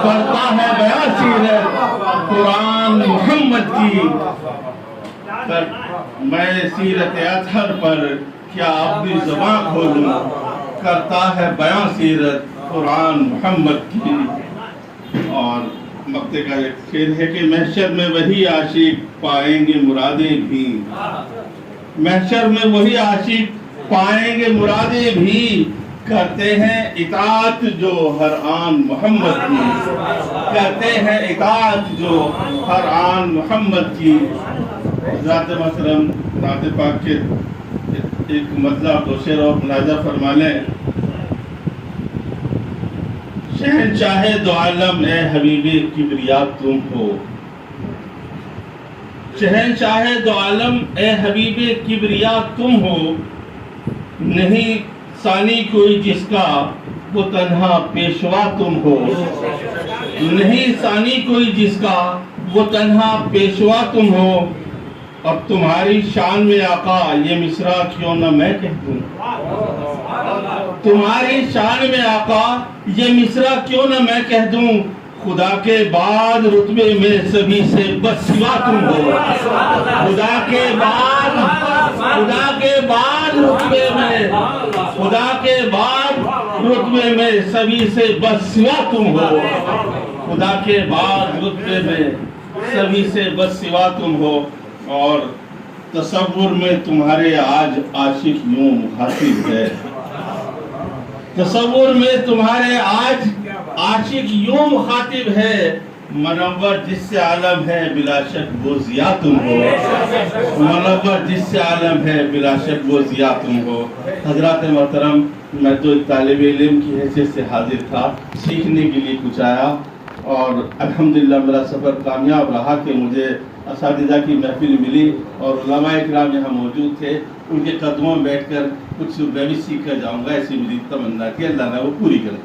کرتا ہے بیان سیرت قرآن محمد کی۔ میں سیرت اطہر پر کیا اپنی زبان کھولوں، کرتا ہے بیان سیرت قرآن محمد کی۔ اور مقطع کا ایک شعر ہے کہ محشر میں وہی عاشق پائیں گے مرادیں بھی، محشر میں وہی عاشق پائیں گے مرادیں بھی، کرتے ہیں اطاعت جو ہر آن محمد کی، کرتے ہیں اطاعت جو ہر آن محمد کی۔ حضرات محترم نعت پاک کے ایک مطلب دو شعر اور ملاحظہ فرما لیں۔ شہنشاہ دو عالم اے حبیب کبریا تم ہو، شہنشاہ دو عالم اے حبیب کبریا تم ہو، نہیں ثانی کوئی جس کا وہ تنہا پیشوا تم ہو، نہیں ثانی کوئی جس کا وہ تنہا پیشوا تم ہو۔ اب تمہاری شان میں آقا یہ مصرع کیوں نہ میں کہہ دوں، تمہاری شان میں آقا یہ مصرع کیوں نہ میں کہہ دوں، خدا کے بعد رتبے میں سبھی سے بس سوا تم ہو، خدا کے بعد رتبے میں، خدا کے بعد رتبے میں سبھی سے بس سوا تم ہو، خدا کے بعد رتبے میں سبھی سے بس سوا تم ہو۔ اور تصور میں تمہارے آج عاشق یوں مخاطب ہے، تصور میں تمہارے آج عاشق یوں مخاطب ہے، منور جس سے عالم ہے بلا شک وہ ضیا تم ہو، منور جس سے عالم ہے بلا شک وہ ضیا تم ہو۔ حضرات محترم، میں تو ایک طالب علم کی حیثیت سے حاضر تھا، سیکھنے کے لیے کچھ آیا، اور الحمدللہ میرا سفر کامیاب رہا کہ مجھے اساتذہ کی محفل ملی اور علماء اکرام یہاں موجود تھے، ان کے قدموں میں بیٹھ کر کچھ میں بھی سیکھ کر جاؤں گا، ایسی میری تمنا تھی، اللہ نے وہ پوری کر دی۔